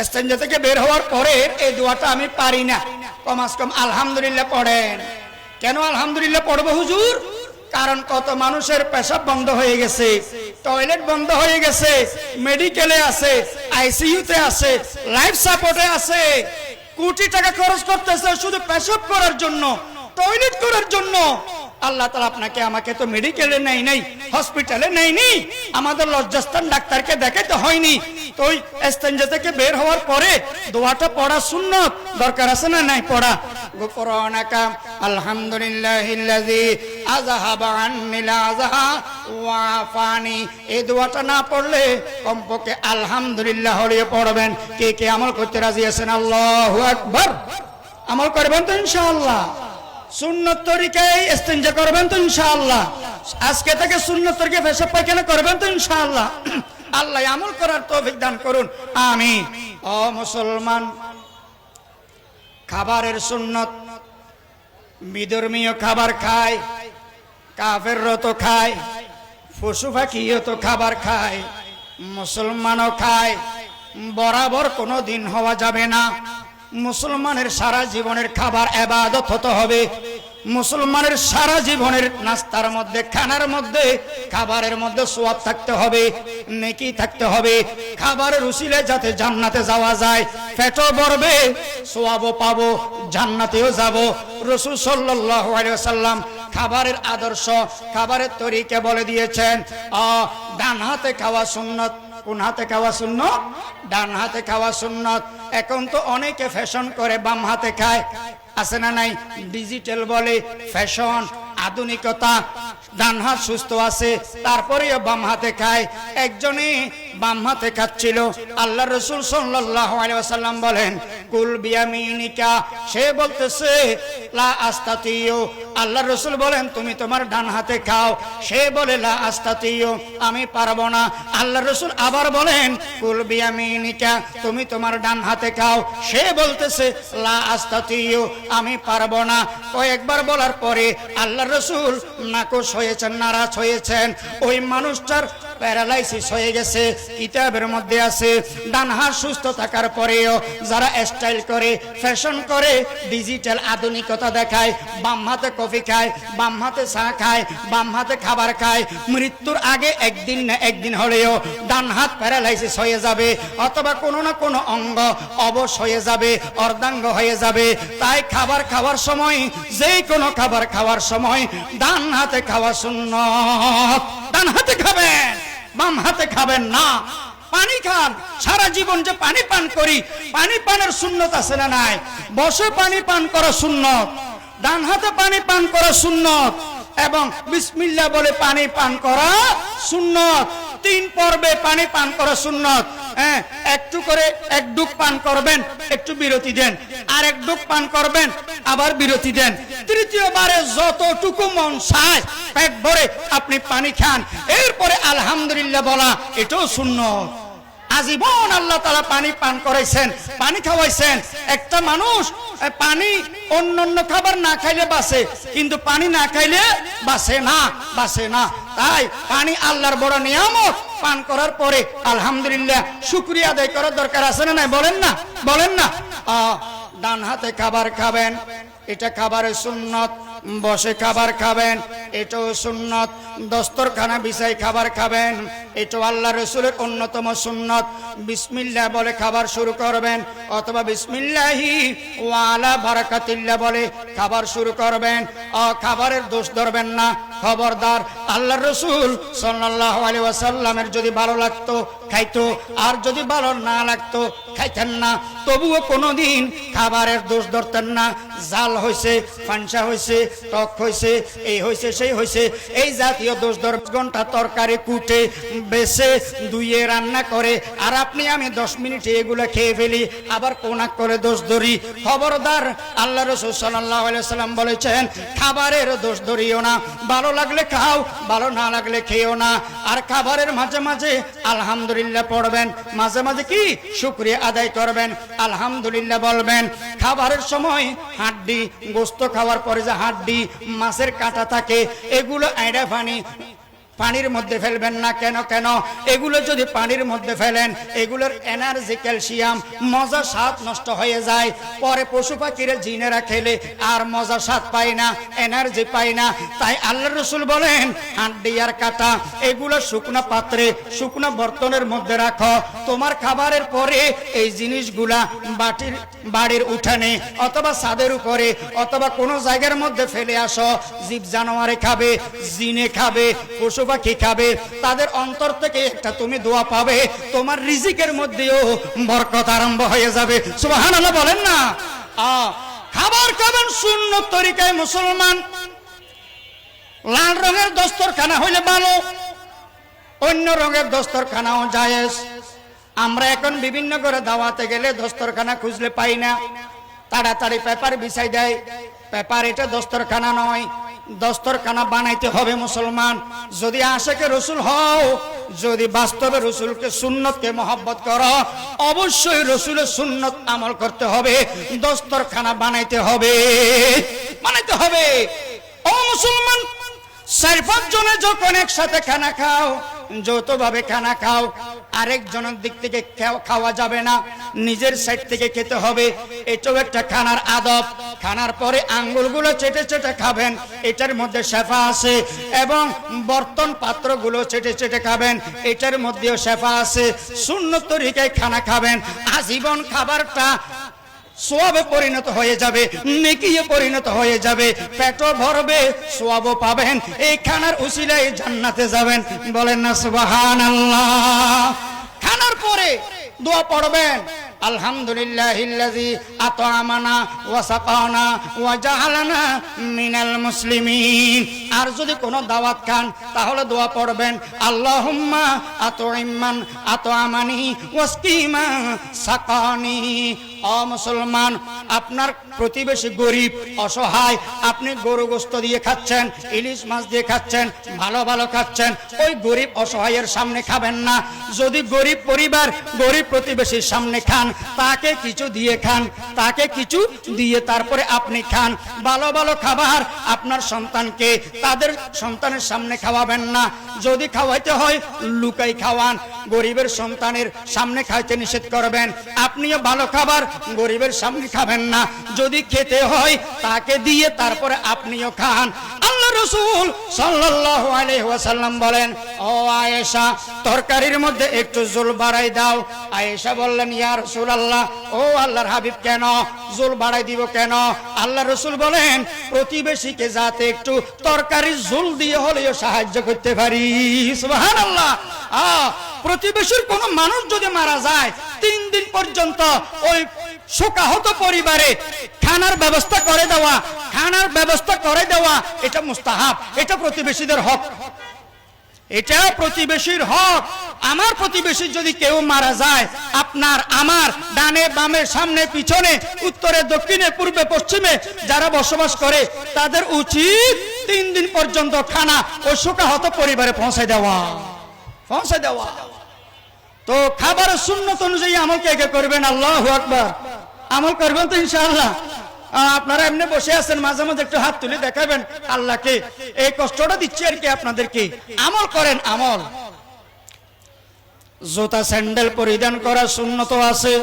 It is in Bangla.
ইস্তেঞ্জা থেকে বের হওয়ার পরে এই দোয়াটা আমি পারি না, কমাস কম আলহামদুলিল্লাহ পড়েন। কেন আলহামদুলিল্লাহ পড়বো হুজুর? কারণ কত মানুষের পেশাব বন্ধ হয়ে গেছে, টয়লেট বন্ধ হয়ে গেছে, মেডিকেলে আছে, আইসিইউতে আছে, লাইফ সাপোর্টে আছে, কোটি টাকা খরচ করতেছে শুধু পেশাব করার জন্য, টয়লেট করার জন্য। আল্লাহ তাআলা আপনাকে আমাকে তো মেডিকেলে নাই, হসপিটালে নেয়নি, আমাদের লজ্জাস্থান ডাক্তারকে দেখাতে হয়নি। তো ওই ইস্তেঞ্জা থেকে বের হওয়ার পরে দোয়াটা পড়া সুন্নত, দরকার আছে না নাই পড়া? গুফরানাকা আলহামদুলিল্লাহিল্লাযী আযহাবা আন্নিল আযহা ওয়া আফানি। এই দোয়াটা না পড়লে কমপক্ষে আলহামদুলিল্লাহ হলেও পড়বেন। কে কে আমল করতে রাজি আছেন? আল্লাহু আকবার। আমল করবেন তো ইনশাআল্লাহ? সুন্নত তরিকায় ইস্তেঞ্জা করবেন তো ইনশাআল্লাহ? আজকে থেকে সুন্নত তরিকায় পেশাব পায়খানা করবেন তো ইনশাআল্লাহ? আল্লাহ আমল করার তৌফিক দান করুন, আমিন। ও মুসলমান, খাবারের সুন্নত, বিধর্মীয় খাবার খায়, কাফেররা তো খায়, পশু পাখিও তো খাবার খায়, মুসলমানও খায়। বরাবর কোনো দিন হওয়া যাবে না। মুসলমানের সারা জীবনের খাবার ইবাদত হতে হবে। মুসলমানের সারা জীবনের নাস্তার মধ্যে, খানার মধ্যে, খাবারের মধ্যে সওয়াব থাকতে হবে, নেকি থাকতে হবে। খাবারের উসিলে যাতে জান্নাতে যাওয়া যায়, পেটও ভরবে, সওয়াবও পাবো, জান্নাতেও যাব। রাসূল সাল্লাল্লাহু আলাইহি ওয়াসাল্লাম খাবারের আদর্শ, খাবারের তরিকা বলে দিয়েছেন। ডান হাতে খাওয়া সুন্নত। কোন হাতে খাওয়া সুন্নত? ডান হাতে খাওয়া সুন্নত। এখন তো অনেকে ফ্যাশন করে বাম হাতে খায়, আছে না নাই? ডিজিটাল বলে, ফ্যাশন, আধুনিকতা। ডান হাত সুস্থ আছে, তারপরেও বাম হাতে খায়। একজনে বাম হাতে খাচ্ছিল, আল্লাহ রাসূল সাল্লাল্লাহু আলাইহি ওয়াসাল্লাম বলেন কুল বিয়ামিনিকা। সে বলতেছে লা আস্তাতিউ। আল্লাহ রাসূল বলেন তুমি তোমার ডান হাতে খাও। সে বলে লা আস্তাতিউ, আমি পারবো না। আল্লাহ রাসূল আবার বলেন কুল বিয়ামিনিকা, তুমি তোমার ডান হাতে খাও। সে বলতেছে লা আস্তাতিউ, আমি পারবো না। কয়েকবার বলার পরে আল্লাহ রাসূল নাকশ হয়েছেন, নারাজ হয়েছেন। ওই মানুষটার প্যারালাইসিস হয়ে গেছে। কিতাবের মধ্যে আছে ডান হাত সুস্থ থাকার পরেও যারা স্টাইল করে, ফ্যাশন করে, ডিজিটাল আধুনিকতা দেখায়, বাম হাতে কফি খায়, বাম হাতে চা খায়, বাম হাতে খাবার খায়, মৃত্যুর আগে একদিন না একদিন হলেও ডান হাত প্যারালাইসিস হয়ে যাবে, অথবা কোনো না কোনো অঙ্গ অবশ হয়ে যাবে, অর্ধাঙ্গ হয়ে যাবে। তাই খাবার খাওয়ার সময়, যেই কোনো খাবার খাওয়ার সময় ডান হাতে খাওয়া সুন্নত। ডান হাতে খাবেন, বাম হাতে খাবেন না। পানি খান, সারা জীবন যে পানি পান করি, পানি পানের সুন্নত আছে না নাই? বসে পানি পান করা সুন্নত, ডান হাতে পানি পান করা সুন্নত, এবং বিসমিল্লাহ বলে পানি পান করা সুন্নত। 3 পর্বে পানি পান করা সুন্নত। একটু করে এক ডুব পান করবেন, একটু বিরতি দেন, আর এক ডুব পান করবেন, আবার বিরতি দেন। তৃতীয়বারে যতটুকু মন চায় পেট ভরে আপনি পানি খান। এরপরে আলহামদুলিল্লাহ বলা, এটাও সুন্নত। আজীবন আল্লাহ তাআলা পানি পান করাইছেন, পানি খাওয়াইছেন। একটা মানুষ পানি অন্যান্য খাবার না খাইলে বাঁচে, কিন্তু পানি না খাইলে বাঁচে না, বাঁচে না। তাই পানি আল্লাহর বড় নিয়ামত। পান করার পরে আলহামদুলিল্লাহ শুকরিয়া আদায় করার দরকার আছে না নাই? বলেন না, বলেন না। ডান হাতে খাবার খাবেন, এটা খাবারের সুন্নত। বসে খাবার খাবেন, এটাও সুন্নত। দস্তরখানা বিছাই খাবার খাবেন, এটাও আল্লাহ রাসূলের অন্যতম সুন্নত। বিসমিল্লাহ বলে খাবার শুরু করবেন, অথবা বিসমিল্লাহি ওয়া আলা বারাকাতিল্লাহ বলে খাবার শুরু করবেন। খাবারের দোষ ধরবেন না, খবরদার। আল্লাহ রাসূল সাল্লাল্লাহু আলাইহি ওয়াসাল্লামের যদি ভালো লাগতো খাইতো, আর যদি ভালো না লাগতো খাইতেন না। তবুও কোনোদিন খাবারের দোষ ধরতেন না। জাল হয়েছে, ফানসা হয়েছে, টক হয়েছে, এই হয়েছে, সেই হয়েছে, এই জাতীয় দোষ ধর। ঘন্টা তরকারি কুটে বেছে ধুয়ে রান্না করে, আর আপনি আমি 10 মিনিটে এগুলো খেয়ে ফেলি, আবার কোনা করে দোষ ধরি। খবরদার। আল্লাহ রাসূল সাল্লাল্লাহু আলাইহি ওয়াসাল্লাম বলেছেন খাবারের দোষ ধরিও না। ভালো লাগলে খাও, ভালো না লাগলে খেও না। আর খাবারের মাঝে মাঝে আলহামদুলিল্লাহ পড়বেন, মাঝে মাঝে কি শুকরিয়া আদায় করবেন, আলহামদুলিল্লাহ বলবেন। খাবারের সময় হাড্ডি, গোস্ত খাওয়ার পরে যে হাড্ডি, মাছের কাঁটা থাকে, এগুলো আইড়া পানি পানির মধ্যে ফেলবেন না। কেন কেন? এগুলো যদি পানির মধ্যে ফেলেন এগুলোর এনার্জি, ক্যালসিয়াম, মজা স্বাদ নষ্ট হয়ে যায়। পরে পশু পাখিরা জিনেরা খেলে আর মজা স্বাদ পায় না, এনার্জি পায় না। তাই আল্লাহ রসুল বলেন হাড্ডি আর কাটা এগুলো শুকনো পাত্রে, শুকনো বর্তনের মধ্যে রাখো। তোমার খাবারের পরে এই জিনিসগুলা বাড়ির উঠানে অথবা ছাদের উপরে অথবা কোনো জায়গার মধ্যে ফেলে আসো। জীব জানোয়ারে খাবে, জিনে খাবে, পশু পাখি খাবে, তাদের অন্তর থেকে একটা তুমি দোয়া পাবে, তোমার রিজিকের মধ্যেও বরকত আরম্ভ হয়ে যাবে। সুবহানাল্লাহ বলেন না। খাবার খাবেন সুন্নত তরিকায় মুসলমান। লাল রঙের দস্তরখানা হইলে ভালো, অন্য রঙের দস্তরখানাও জায়েজ। আমরা এখন বিভিন্ন করে দাওয়াতে গেলে দস্তরখানা খুঁজলে পাই না, তাড়াতাড়ি পেপার বিছাই দেয়। পেপার এটা দস্তরখানা নয়, দস্তরখানা বানাইতে হবে মুসলমান। যদি আশেকে রসুল হও, যদি বাস্তবে রসুলকে সুন্নতকে মহব্বত করো, অবশ্যই রসুলের সুন্নত আমল করতে হবে, দস্তরখানা বানাইতে হবে, বানাইতে হবে। ও মুসলমান, 4-5 জনে যখন একসাথে খানা খাও, যৌথভাবে খানা খাও, আরেকজনের দিক থেকে খাওয়া যাবে না, নিজের সাইড থেকে খেতে হবে। এটাও একটা খানার আদব। খানার পরে আঙ্গুলগুলো চেটে চেটে খাবেন, এটার মধ্যে শেফা আছে। এবং বর্তন পাত্রগুলো চেটে চেটে খাবেন, এটার মধ্যেও শেফা আছে। সুন্নত তরিকায় খানা খাবেন, আজীবন খাবারটা সোয়াবে পরিণত হয়ে যাবে, নেকিয়ে পরিণত হয়ে যাবে, পেটও ভরবে, সোয়াবও পাবেন। এই খানার উসিলায় জান্নাতে যাবেন। বলেন না সুবহানাল্লাহ। খানার পরে দোয়া পড়বেন, আলহামদুলিল্লাহিল্লাযী আত'আমানা ওয়া সাকানা ওয়া জাআলানা মিনাল মুসলিমিন। আর যদি কোনো দাওয়াত খান তাহলে দোয়া পড়বেন, আল্লাহুম্মা আত'ইমান আত'আমানি ওয়াসকিমা সাকানি। ও মুসলমান, আপনার প্রতিবেশী গরিব অসহায়, আপনি গরু গোশত দিয়ে খাচ্ছেন, ইলিশ মাছ দিয়ে খাচ্ছেন, ভালো ভালো খাচ্ছেন, ওই গরিব অসহায়ের সামনে খাবেন না। যদি গরিব পরিবার, গরিব প্রতিবেশীর সামনে খান, তাকে কিছু দিয়ে খান, তাকে কিছু দিয়ে তারপরে আপনি খান। ভালো ভালো খাবার আপনার সন্তানকে, তাদের সন্তানের সামনে খাওয়াবেন না। যদি খাওয়াইতে হয় লুকাই খাওয়ান, গরিবের সন্তানের সামনে খাইতে নিষেধ করবেন। আপনিও ভালো খাবার গরিবের সামনে খাবেন না, যদি খেতে হয় তাকে দিয়ে তারপরে আপনিও খান। আল্লাহ রাসূল সাল্লাল্লাহু আলাইহি ওয়াসাল্লাম বলেন, ও আয়েশা, তরকারির মধ্যে একটু ঝোল বাড়াই দাও। আয়েশা বললেন, ইয়া রাসূলুল্লাহ, ও আল্লাহর হাবিব, কেন ঝোল বাড়াই দিব কেন? আল্লাহ রাসূল বলেন, প্রতিবেশীকে যাতে একটু তরকারির ঝোল দিয়ে হলেও সাহায্য করতে পারি। সুবহানাল্লাহ। প্রতিবেশীর কোন মানুষ যদি মারা যায় 3 দিন পর্যন্ত ওই শোকাহত পরিবারে খানার ব্যবস্থা করে দেওয়া, খানার ব্যবস্থা করে দেওয়া, এটা মুস্তাহাব, এটা প্রতিবেশীদের হক, এটা প্রতিবেশীর হক। আমার প্রতিবেশী যদি কেউ মারা যায়, আপনার আমার ডানে বামে সামনে পিছনে উত্তরে দক্ষিণে পূর্বে পশ্চিমে যারা বসবাস করে, তাদের উচিত 3 দিন পর্যন্ত খানা ওই শোকাহত পরিবারে পৌঁছে দেওয়া, পৌঁছে দেওয়া। তো খাবারের সুন্নত অনুযায়ী আমল কে কে করবেন? আল্লাহু আকবার। আমল করবেন তো ইনশাআল্লাহ? আপনারা এমনি বসে আছেন, মাঝে মাঝে একটু হাত তুলে দেখাবেন আল্লাহকে, এই কষ্টটা দিচ্ছি আর কি আপনাদেরকে। আমল করেন, আমল। জুতা স্যান্ডেল পরিধান করা সুন্নত আছে,